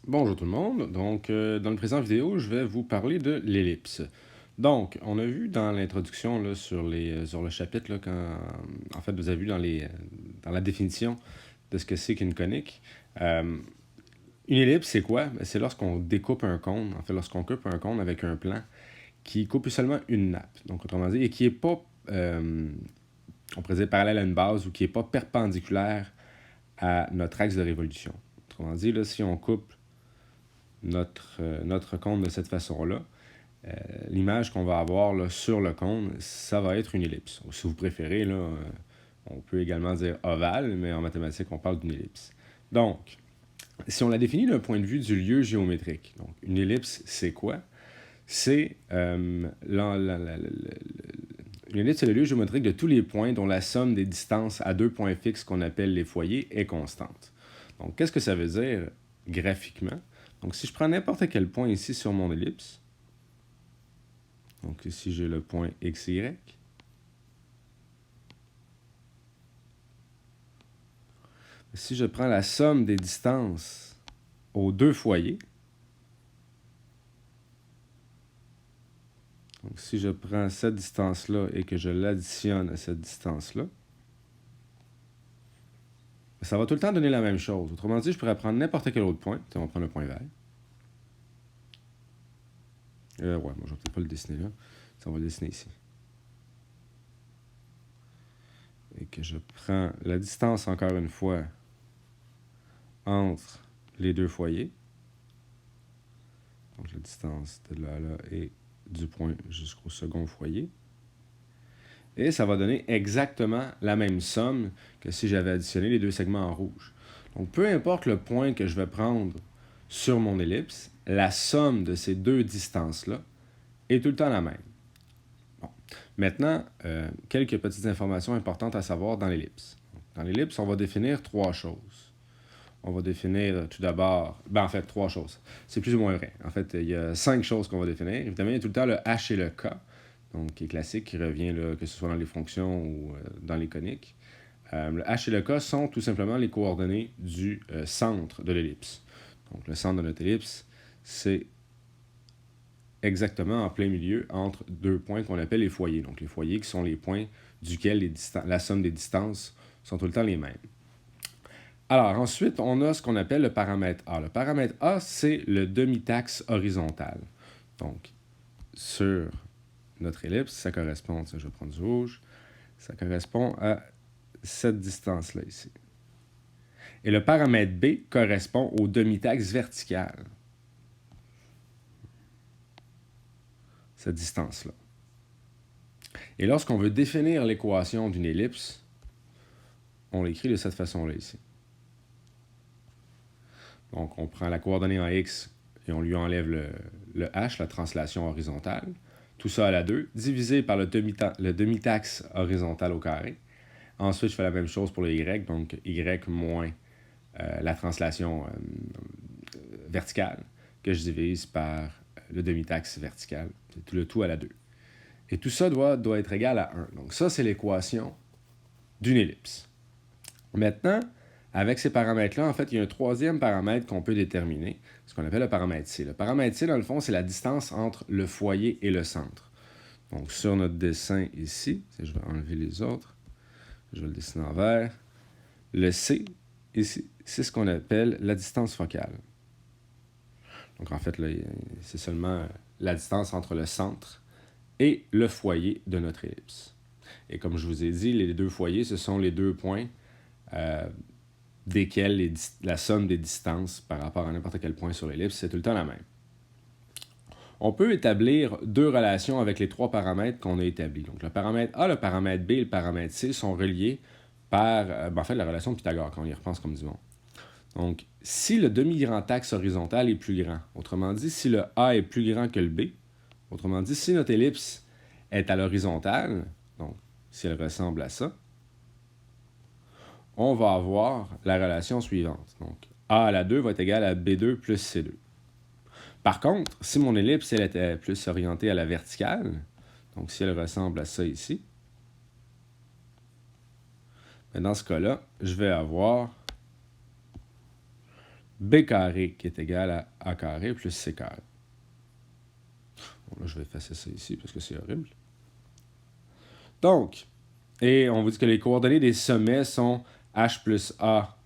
Bonjour tout le monde. Donc, dans le présent vidéo, je vais vous parler de l'ellipse. Donc, on a vu dans l'introduction là, sur le chapitre, là, en fait, vous avez vu dans la définition de ce que c'est qu'une conique. Euh, une ellipse, c'est quoi? Ben, c'est lorsqu'on découpe un cône, en fait, lorsqu'on coupe un cône avec un plan qui coupe seulement une nappe. Donc, autrement dit, et qui n'est pas, on pourrait dire, parallèle à une base ou qui n'est pas perpendiculaire à notre axe de révolution. Autrement dit, là, si on coupe notre cône de cette façon-là, l'image qu'on va avoir là, sur le cône, ça va être une ellipse. Si vous préférez, là, on peut également dire ovale, mais en mathématiques, on parle d'une ellipse. Donc, si on la définit d'un point de vue du lieu géométrique, donc une ellipse, c'est quoi? C'est une ellipse, c'est le lieu géométrique de tous les points dont la somme des distances à deux points fixes qu'on appelle les foyers est constante. Donc, qu'est-ce que ça veut dire graphiquement? Donc, si je prends n'importe quel point ici sur mon ellipse, donc ici j'ai le point XY, si je prends la somme des distances aux deux foyers, donc si je prends cette distance-là et que je l'additionne à cette distance-là, ça va tout le temps donner la même chose. Autrement dit, je pourrais prendre n'importe quel autre point. On va prendre le point vert. Ouais, moi je vais peut-être pas le dessiner là. Ça, on va le dessiner ici. Et que je prends la distance, encore une fois, entre les deux foyers. Donc la distance de là à là et du point jusqu'au second foyer. Et ça va donner exactement la même somme que si j'avais additionné les deux segments en rouge. Donc peu importe le point que je vais prendre sur mon ellipse, la somme de ces deux distances-là est tout le temps la même. Bon. Maintenant, quelques petites informations importantes à savoir dans l'ellipse. Dans l'ellipse, on va définir trois choses. On va définir tout d'abord, en fait, trois choses. C'est plus ou moins vrai. En fait, il y a 5 choses qu'on va définir. Évidemment, il y a tout le temps le h et le k, donc qui est classique, qui revient là, que ce soit dans les fonctions ou dans les coniques. Le h et le k sont tout simplement les coordonnées du centre de l'ellipse. Donc, le centre de notre ellipse, c'est exactement en plein milieu entre deux points qu'on appelle les foyers. Donc, les foyers qui sont les points duquel la somme des distances sont tout le temps les mêmes. Alors, ensuite, on a ce qu'on appelle le paramètre A. Le paramètre A, c'est le demi-taxe horizontal. Donc, sur notre ellipse, ça correspond, je vais prendre du rouge, ça correspond à cette distance-là ici. Et le paramètre B correspond au demi-taxe vertical. Cette distance-là. Et lorsqu'on veut définir l'équation d'une ellipse, on l'écrit de cette façon-là ici. Donc, on prend la coordonnée en x et on lui enlève le h, la translation horizontale. Tout ça à la 2, divisé par le demi-taxe horizontal au carré. Ensuite, je fais la même chose pour le y, donc y moins la translation verticale, que je divise par le demi-taxe vertical. C'est le tout à la 2. Et tout ça doit être égal à 1. Donc ça, c'est l'équation d'une ellipse. Maintenant, avec ces paramètres-là, en fait, il y a un troisième paramètre qu'on peut déterminer, ce qu'on appelle le paramètre C. Le paramètre C, dans le fond, c'est la distance entre le foyer et le centre. Donc, sur notre dessin ici, je vais enlever les autres, je vais le dessiner en vert. Le C, ici, c'est ce qu'on appelle la distance focale. Donc, en fait, là, c'est seulement la distance entre le centre et le foyer de notre ellipse. Et comme je vous ai dit, les deux foyers, ce sont les deux points desquels la somme des distances par rapport à n'importe quel point sur l'ellipse, c'est tout le temps la même. On peut établir deux relations avec les trois paramètres qu'on a établis. Donc le paramètre A, le paramètre B et le paramètre C sont reliés par en fait, la relation de Pythagore, quand on y repense comme du monde. Donc, si le demi-grand axe horizontal est plus grand, autrement dit, si le A est plus grand que le B, autrement dit, si notre ellipse est à l'horizontale, donc si elle ressemble à ça, on va avoir la relation suivante. Donc, A à la 2 va être égal à B2 plus C2. Par contre, si mon ellipse elle était plus orientée à la verticale, donc si elle ressemble à ça ici, dans ce cas-là, je vais avoir B carré qui est égal à A carré plus C carré. Bon, là, je vais effacer ça ici parce que c'est horrible. Donc, et on vous dit que les coordonnées des sommets sont H plus A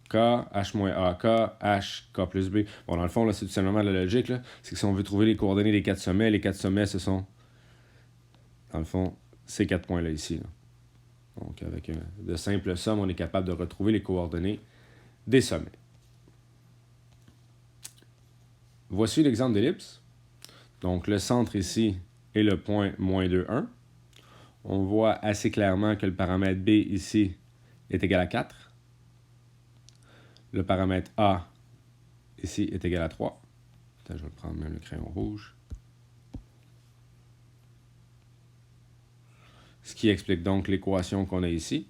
K, H moins A, K, H, K plus B. Bon, dans le fond, là, c'est tout simplement la logique. C'est que si on veut trouver les coordonnées des 4 sommets, les 4 sommets, ce sont, dans le fond, ces 4 points-là ici. Là. Donc, avec de simples sommes, on est capable de retrouver les coordonnées des sommets. Voici l'exemple d'ellipse. Donc, le centre ici est le point moins 2, 1. On voit assez clairement que le paramètre B ici est égal à 4. Le paramètre A ici est égal à 3. Attends, je vais prendre même le crayon rouge. Ce qui explique donc l'équation qu'on a ici.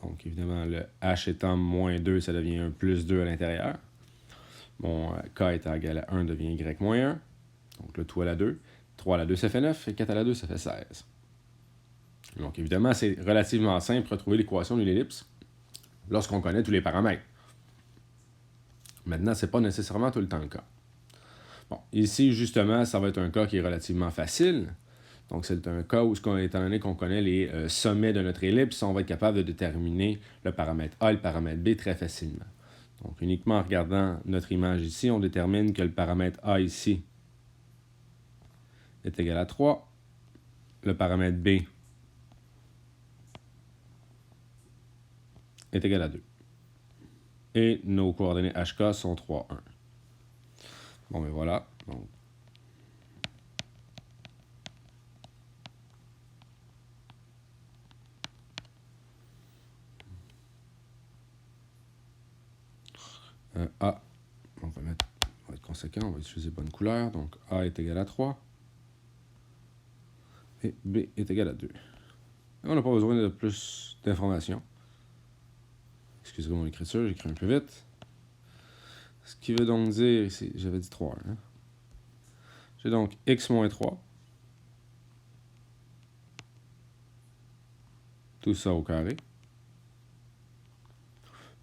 Donc, évidemment, le H étant moins 2, ça devient un plus 2 à l'intérieur. Mon K étant égal à 1 devient Y moins 1. Donc, le tout à la 2. 3 à la 2, ça fait 9. Et 4 à la 2, ça fait 16. Donc, évidemment, c'est relativement simple de retrouver l'équation d'une ellipse lorsqu'on connaît tous les paramètres. Maintenant, ce n'est pas nécessairement tout le temps le cas. Bon, ici, justement, ça va être un cas qui est relativement facile. Donc, c'est un cas où, étant donné qu'on connaît les sommets de notre ellipse, on va être capable de déterminer le paramètre A et le paramètre B très facilement. Donc, uniquement en regardant notre image ici, on détermine que le paramètre A ici est égal à 3. Le paramètre B est égal à 2. Et nos coordonnées HK sont 3, 1. Bon, ben voilà. Donc, A, on va être conséquent, on va utiliser bonne couleur. Donc, A est égal à 3. Et B est égal à 2. Et on n'a pas besoin de plus d'informations. Excusez mon écriture, j'écris un peu vite. Ce qui veut donc dire, ici, j'avais dit 3. Hein? J'ai donc x moins 3. Tout ça au carré.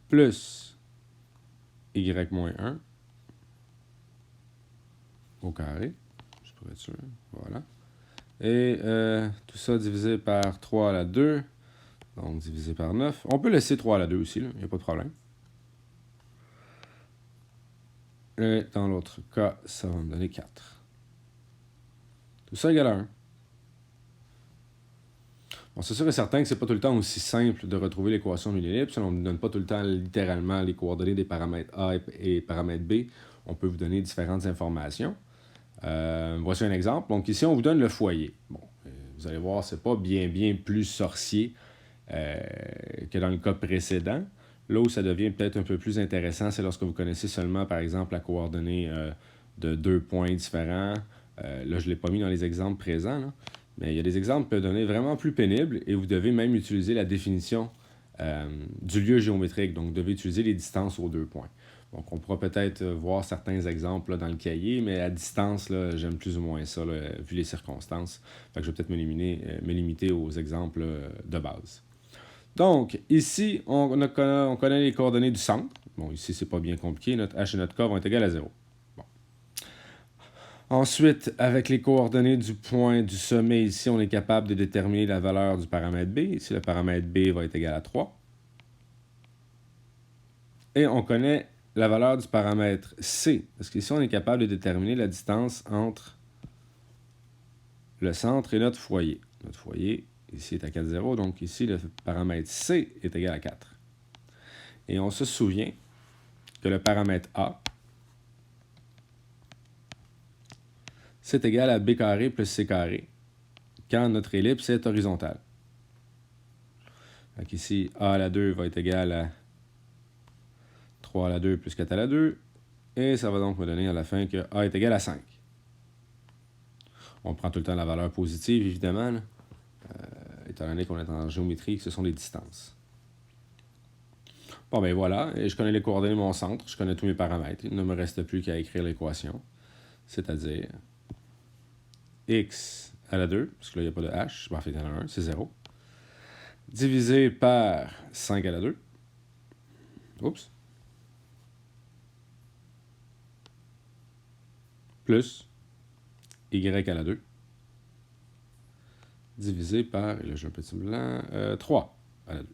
Plus y moins 1 au carré. Je pourrais être sûr. Voilà. Et tout ça divisé par 3 à la 2. Donc divisé par 9. On peut laisser 3 à la 2 aussi, il n'y a pas de problème. Et dans l'autre cas, ça va me donner 4. Tout ça égale à 1. Bon, c'est sûr et certain que c'est pas tout le temps aussi simple de retrouver l'équation d'une ellipse. On ne donne pas tout le temps littéralement les coordonnées des paramètres A et paramètres B. On peut vous donner différentes informations. Voici un exemple. Donc ici, on vous donne le foyer. Bon, vous allez voir, c'est pas bien plus sorcier que dans le cas précédent. Là où ça devient peut-être un peu plus intéressant, c'est lorsque vous connaissez seulement, par exemple, la coordonnée de 2 points différents. Là, je ne l'ai pas mis dans les exemples présents, là. Mais il y a des exemples qui peuvent donner vraiment plus pénibles et vous devez même utiliser la définition du lieu géométrique. Donc, vous devez utiliser les distances aux 2 points. Donc, on pourra peut-être voir certains exemples là, dans le cahier, mais à distance, là, j'aime plus ou moins ça, là, vu les circonstances. Fait que je vais peut-être me limiter aux exemples de base. Donc, ici, on connaît les coordonnées du centre. Bon, ici, c'est pas bien compliqué. Notre H et notre K vont être égales à 0. Bon. Ensuite, avec les coordonnées du point du sommet, ici, on est capable de déterminer la valeur du paramètre B. Ici, le paramètre B va être égal à 3. Et on connaît la valeur du paramètre C, parce qu'ici, on est capable de déterminer la distance entre le centre et notre foyer. Notre foyer, ici, est à 4, 0, donc ici, le paramètre C est égal à 4. Et on se souvient que le paramètre A, c'est égal à B carré plus C carré, quand notre ellipse est horizontale. Donc ici, A à la 2 va être égal à 3 à la 2 plus 4 à la 2, et ça va donc me donner à la fin que A est égal à 5. On prend tout le temps la valeur positive, évidemment, là, étant donné qu'on est en géométrie, que ce sont des distances. Bon, ben voilà, et je connais les coordonnées de mon centre, je connais tous mes paramètres. Il ne me reste plus qu'à écrire l'équation, c'est-à-dire x à la 2, parce que là, il n'y a pas de h, en fait, il y en a 1, c'est 0, divisé par 5 à la 2. Oups. plus y à la 2 divisé par, et là j'ai un petit blanc, 3 à la 2.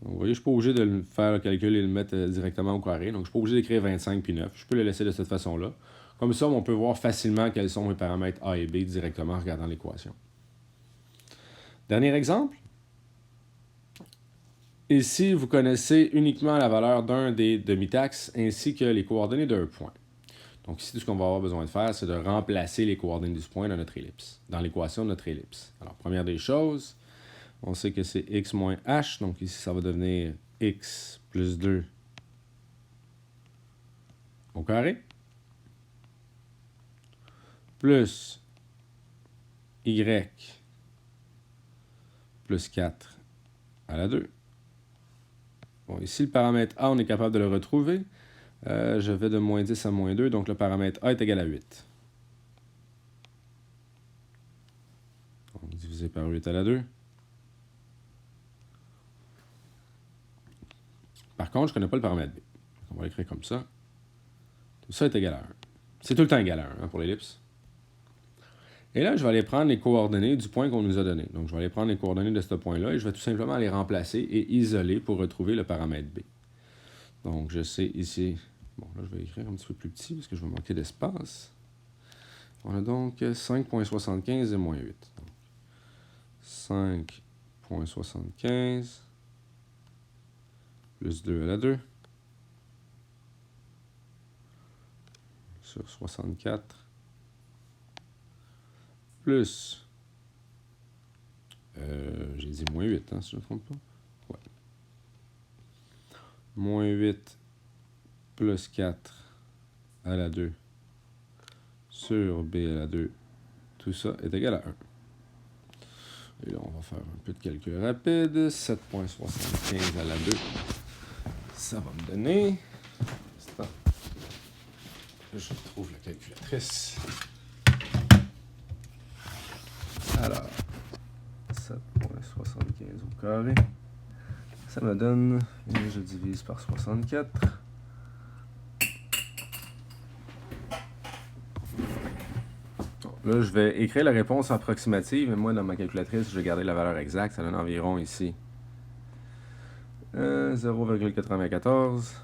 Donc, vous voyez, je ne suis pas obligé de faire le calcul et le mettre directement au carré. Donc, je ne suis pas obligé d'écrire 25 puis 9. Je peux le laisser de cette façon-là. Comme ça, on peut voir facilement quels sont mes paramètres A et B directement en regardant l'équation. Dernier exemple. Ici, vous connaissez uniquement la valeur d'un des demi-taxes ainsi que les coordonnées d'un point. Donc ici, tout ce qu'on va avoir besoin de faire, c'est de remplacer les coordonnées du point dans notre ellipse, dans l'équation de notre ellipse. Alors, première des choses, on sait que c'est x moins h, donc ici, ça va devenir x plus 2 au carré, plus y plus 4 à la 2. Bon, ici, le paramètre a, on est capable de le retrouver. Je vais de moins 10 à moins 2, donc le paramètre a est égal à 8. Donc, divisé par 8 à la 2. Par contre, je ne connais pas le paramètre b. On va l'écrire comme ça. Tout ça est égal à 1. C'est tout le temps égal à 1 pour l'ellipse. Et là, je vais aller prendre les coordonnées du point qu'on nous a donné. Donc, je vais aller prendre les coordonnées de ce point-là et je vais tout simplement les remplacer et isoler pour retrouver le paramètre b. Donc, je sais ici... Bon, là, je vais écrire un petit peu plus petit parce que je vais manquer d'espace. On a donc 5,75 et moins 8. 5,75 plus 2 à la 2 sur 64 plus... j'ai dit moins 8, si je ne me trompe pas. Ouais. Moins 8 plus 4 à la 2 sur b à la 2, tout ça est égal à 1. Et là, on va faire un peu de calcul rapide. 7,75 à la 2, ça va me donner... Je trouve la calculatrice. Alors, 7,75 au carré. Ça me donne, et je divise par 64. Là, je vais écrire la réponse approximative, mais moi, dans ma calculatrice, je vais garder la valeur exacte. Ça donne environ ici 0,94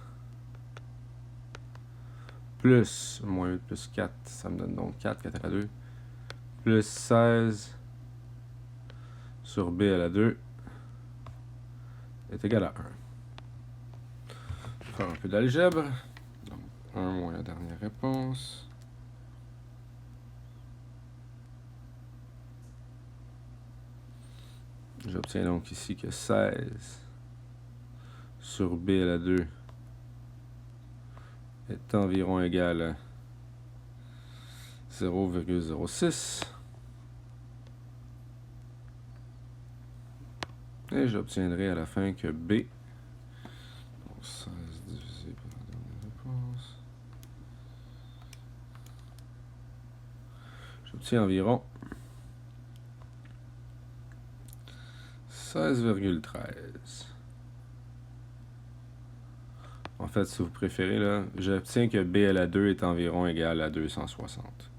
plus moins 8 plus 4, ça me donne donc 4 à la 2, plus 16 sur b à la 2 est égal à 1. Je vais faire un peu d'algèbre. Donc, 1 moins la dernière réponse. J'obtiens donc ici que 16 sur b à la 2 est environ égal à 0,06. Et j'obtiendrai à la fin que b, donc 16 divisé par la dernière réponse, j'obtiens environ 16,13. En fait, si vous préférez, là, j'obtiens que b à la 2 est environ égal à 260.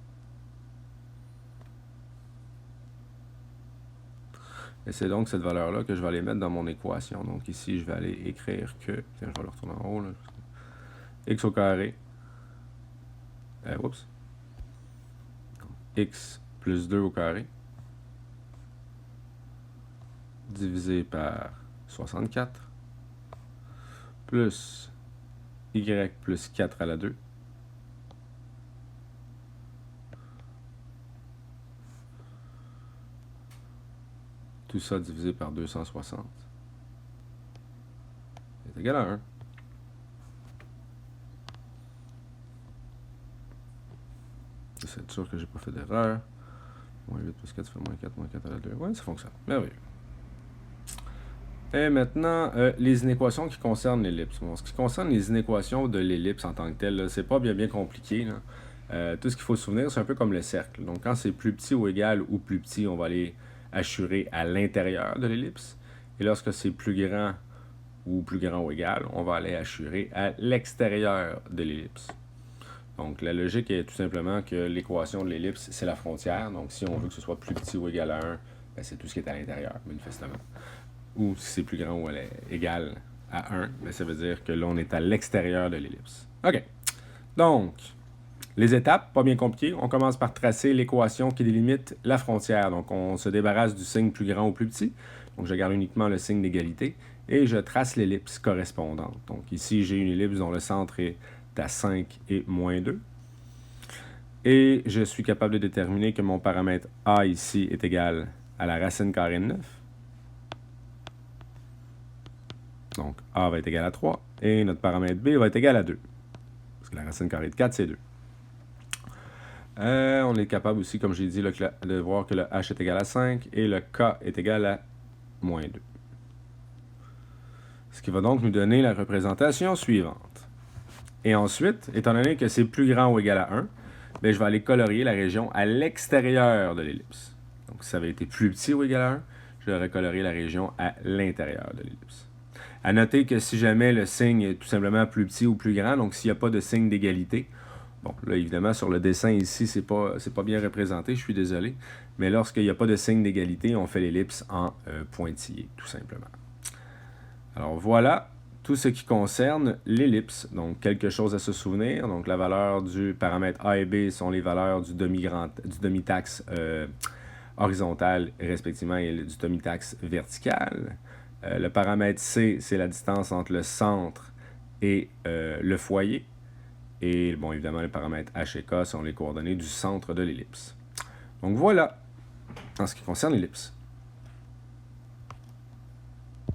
Et c'est donc cette valeur-là que je vais aller mettre dans mon équation. Donc ici, je vais aller écrire que... Tiens, je vais le retourner en haut. Là. X au carré. Oups. X plus 2 au carré. Divisé par 64. Plus y plus 4 à la 2. Tout ça divisé par 260 est égal à 1. J'essaie d'être sûr que j'ai pas fait d'erreur. Moins 8 plus 4, ça fait moins 4 à la 2. Ouais, ça fonctionne. Merveilleux. Et maintenant, les inéquations qui concernent l'ellipse. Bon, ce qui concerne les inéquations de l'ellipse en tant que telle, c'est pas bien compliqué. Là. Tout ce qu'il faut se souvenir, c'est un peu comme le cercle. Donc, quand c'est plus petit ou égal ou plus petit, on va aller assurer à l'intérieur de l'ellipse. Et lorsque c'est plus grand ou égal, on va aller assurer à l'extérieur de l'ellipse. Donc, la logique est tout simplement que l'équation de l'ellipse, c'est la frontière. Donc, si on veut que ce soit plus petit ou égal à 1, ben, c'est tout ce qui est à l'intérieur, manifestement. Ou si c'est plus grand ou égal à 1, ben, ça veut dire que là, on est à l'extérieur de l'ellipse. OK. Donc, les étapes, pas bien compliquées. On commence par tracer l'équation qui délimite la frontière. Donc, on se débarrasse du signe plus grand ou plus petit. Donc, je garde uniquement le signe d'égalité. Et je trace l'ellipse correspondante. Donc, ici, j'ai une ellipse dont le centre est à 5 et moins 2. Et je suis capable de déterminer que mon paramètre A ici est égal à la racine carrée de 9. Donc, A va être égal à 3. Et notre paramètre B va être égal à 2. Parce que la racine carrée de 4, c'est 2. On est capable aussi, comme j'ai dit, de voir que le H est égal à 5 et le K est égal à moins 2. Ce qui va donc nous donner la représentation suivante. Et ensuite, étant donné que c'est plus grand ou égal à 1, bien, je vais aller colorier la région à l'extérieur de l'ellipse. Donc, si ça avait été plus petit ou égal à 1, je vais colorier la région à l'intérieur de l'ellipse. À noter que si jamais le signe est tout simplement plus petit ou plus grand, donc s'il n'y a pas de signe d'égalité, bon, là, évidemment, sur le dessin ici, c'est pas bien représenté, je suis désolé, mais lorsqu'il n'y a pas de signe d'égalité, on fait l'ellipse en pointillé, tout simplement. Alors, voilà tout ce qui concerne l'ellipse. Donc, quelque chose à se souvenir. Donc, la valeur du paramètre A et B sont les valeurs du demi-taxe horizontal, respectivement, et du demi-taxe vertical. Le paramètre C, c'est la distance entre le centre et le foyer. Et, bon, évidemment, les paramètres H et K sont les coordonnées du centre de l'ellipse. Donc, voilà, en ce qui concerne l'ellipse.